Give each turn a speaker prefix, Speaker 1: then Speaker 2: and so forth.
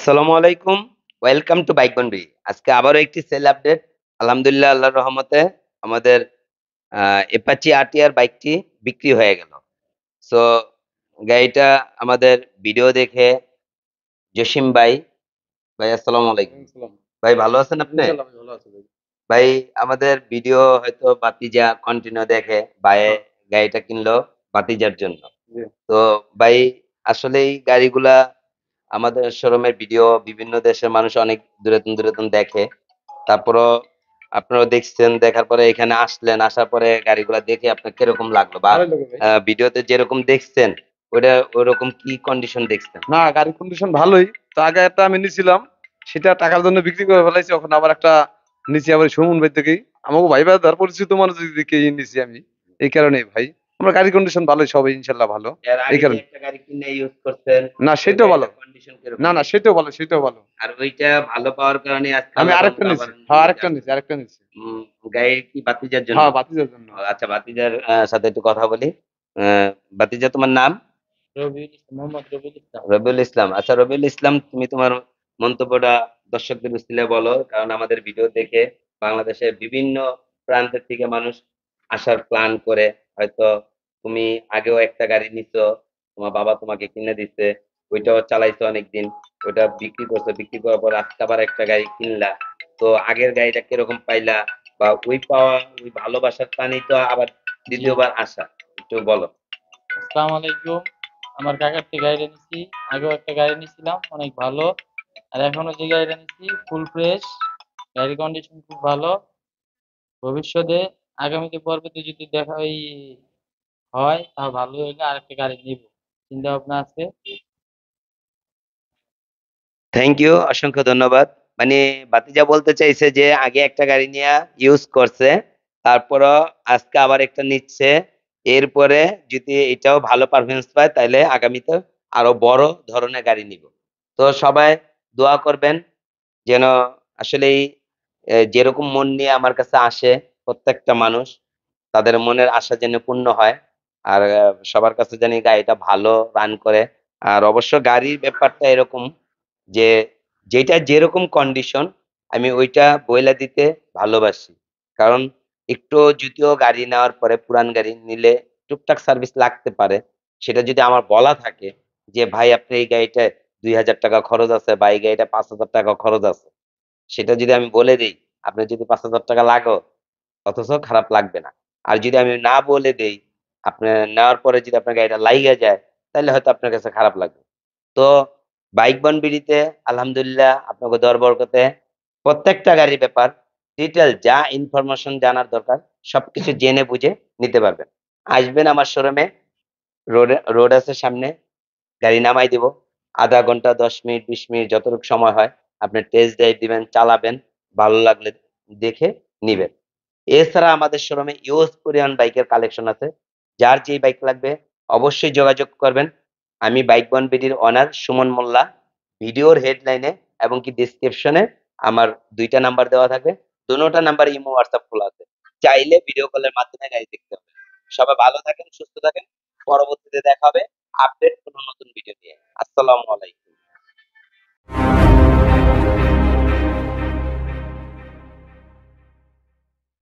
Speaker 1: আসসালামু আলাইকুম। Welcome to bike বন্ডি। আজকে আবারও একটি সেল আপডেট। আলহামদুলিল্লাহ আল্লাহর রহমতে আমাদের অ্যাপাচি আরটিআর বাইকটি বিক্রি হয়ে গেল। সো গাড়িটা আমাদের ভিডিও দেখে জসিম ভাই, ভাই আসসালামু আলাইকুম।
Speaker 2: ওয়ালাইকুম সালাম।
Speaker 1: ভাই ভালো আছেন আপনি?
Speaker 2: ইনশাআল্লাহ আমি ভালো আছি ভাই।
Speaker 1: ভাই আমাদের ভিডিও হয়তো ভাতিজা কন্টিনিউ দেখে ভাই
Speaker 2: হ্যাঁ,
Speaker 1: গাড়িটা কিনলো ভাতিজার জন্য।
Speaker 2: জি।
Speaker 1: তো ভাই আসলে এই গাড়িগুলা আমাদের শোরুমের ভিডিও বিভিন্ন দেশের মানুষ অনেক দূরাতন দেখে। তারপরও আপনারাও দেখছেন, দেখার পরে এখানে আসলেন, আসার পরে গাড়িগুলা দেখে আপনার কিরকম লাগলো? বা
Speaker 2: ভালোই লাগে ভাই।
Speaker 1: ভিডিওতে যেরকম দেখছেন ওইটা ওইরকম কি কন্ডিশন দেখছেন?
Speaker 2: না, গাড়ির কন্ডিশন ভালোই। তো আগে একটা আমি নিছিলাম, সেটা টাকার জন্য বিক্রি করে ফেলাইছি। এখন আবার একটা নিছি আবার সুমন ভাই থেকেই। আমাকে ভাই বাদার পরিচিত মানুষ দিকেই নিছি আমি। এই কারণেই ভাই। আমার গাড়ির কন্ডিশন ভালোই, সবই ইনশাআল্লাহ ভালো।
Speaker 1: এর
Speaker 2: এই
Speaker 1: আগে যে
Speaker 2: কারণে।
Speaker 1: একটা গাড়ি কিনে ইউজ করছেন,
Speaker 2: না,
Speaker 1: ওই
Speaker 2: সেটাও ভালো।
Speaker 1: গাড়িটার কন্ডিশন কিরকম
Speaker 2: না, না,
Speaker 1: দেখছেন?
Speaker 2: সেটাও ভালো, সেটাও ভালো।
Speaker 1: আর ওইটা ভালো পাওয়ার কারণে আজকে
Speaker 2: আমি
Speaker 1: আল্লাহর
Speaker 2: আরেকটা
Speaker 1: রহমতে
Speaker 2: নিছি।
Speaker 1: আবার
Speaker 2: হ্যাঁ,
Speaker 1: নিয়ে
Speaker 2: আরেকটা নিছি,
Speaker 1: যাচ্ছেন।
Speaker 2: আরেকটা নিছি।
Speaker 1: গাড়ি কি ভাতিজার জন্য?
Speaker 2: হ্যাঁ, বাতিজার জন্য।
Speaker 1: আচ্ছা, ভাতিজার সাথে একটু কথা বলি। ভাতিজা, তোমার নাম?
Speaker 2: রবিউল ইসলাম, মোহাম্মদ রবিউল ইসলাম।
Speaker 1: রবিউল ইসলাম। আচ্ছা রবিউল ইসলাম, তুমি তোমার মন্তব্যটা দর্শকদের উছিলে বলো, কারণ আমাদের ভিডিও দেখে বাংলাদেশের বিভিন্ন প্রান্তের থেকে মানুষ আসার প্ল্যান করে। হয়তো তুমি আগেও একটা গাড়ি নিছো, তোমার বাবা তোমাকে কিনে দিচ্ছে, ওইটাও চালাইছো অনেকদিন, ওইটা বিক্রি করছো, বিক্রি করার পর আজকে আবার একটা গাড়ি কিনলা। তো আগের গাড়িটা কিরকম পাইলা, বা ওই পাওয়া ওই ভালোবাসার টানেই তো আবার
Speaker 2: জি।
Speaker 1: দ্বিতীয়বার আসা, একটু বলো।
Speaker 2: আসসালামু আলাইকুম। আমার কাকার থেকে গাড়িটা নিছি। আগেও একটা গাড়ি নিছিলাম, অনেক ভালো। আর এখনো যে গাড়িটা নিছি ফুল ফ্রেশ। গাড়ির কন্ডিশন খুব ভালো। ভবিষ্যতে আগামীতে পরবর্তী যদি দেখা হয় তাহলে ভালো হইলে আরেকটা গাড়ি নিব। চিন্তা ভাবনা আছে।
Speaker 1: থ্যাংক ইউ, অসংখ্য ধন্যবাদ। মানে ভাতিজা বলতে চাইছে যে আগে একটা গাড়ি নিয়ে ইউজ করছে, তারপরও আজকে আবার একটা নিচ্ছে। এরপরে যদি এটাও ভালো পারফরমেন্স পায় তাহলে আগামীতে আরো বড় ধরনের গাড়ি নিব। তো সবাই দোয়া করবেন যেন আসলেই যেরকম মন নিয়ে আমার কাছে আসে প্রত্যেকটা মানুষ, তাদের মনের আশা যেন পূর্ণ হয়। আর সবার কাছে জানি গাড়িটা ভালো রান করে। আর অবশ্য গাড়ির ব্যাপারটা এরকম যে যেটা যেরকম কন্ডিশন আমি ওইটা বইলা দিতে ভালোবাসি। কারণ একটু যদিও গাড়ি নেওয়ার পরে পুরান গাড়ি নিলে টুকটাক সার্ভিস লাগতে পারে, সেটা যদি আমার বলা থাকে যে ভাই আপনি এই গাড়িটায় 2,000 টাকা খরচ আছে বা এই গাড়িটা 5,000 টাকা খরচ আছে, সেটা যদি আমি বলে দিই, আপনার যদি 5,000 টাকা লাগো, অথচ খারাপ লাগবে না। আর যদি আমি না বলে দেই, আপনার নেওয়ার পরে যদি আপনার গাড়িটা লাইগা যায়, তাহলে হয়তো আপনার কাছে খারাপ লাগবে। তো বাইক বনবিডিতে আলহামদুলিল্লাহ আপনাকে দর বরকতে প্রত্যেকটা গাড়ির ব্যাপার ডিটেল যা ইনফরমেশন জানার দরকার সবকিছু জেনে বুঝে নিতে পারবেন। আসবেন আমার শোরুমে, রোড আছে সামনে, গাড়ি নামাই দিব। আধা ঘন্টা 10 মিনিট 20 মিনিট যতটুকু সময় হয় আপনি টেস্ট ড্রাইভ দিবেন, চালাবেন, ভালো লাগলে দেখে নিবেন। এছাড়া আমাদের শোরুমে ইউজ কোরিয়ান বাইকের কালেকশন আছে। যার যেই বাইক লাগবে অবশ্যই যোগাযোগ করবেন। আমি বাইক বন বিডির অনার সুমন মোল্লা। ভিডিওর হেডলাইনে এবং কি ডেসক্রিপশনে আমার 2টা নাম্বার দেওয়া থাকবে। দোনোটা নাম্বার ইমো হোয়াটসঅ্যাপ খোলা আছে। চাইলে ভিডিও কলের মাধ্যমে গাড়ি দেখতে হবে। সবাই ভালো থাকেন, সুস্থ থাকেন। পরবর্তীতে দেখা হবে আপডেট কোনো নতুন ভিডিও নিয়ে। আসসালামু আলাইকুম।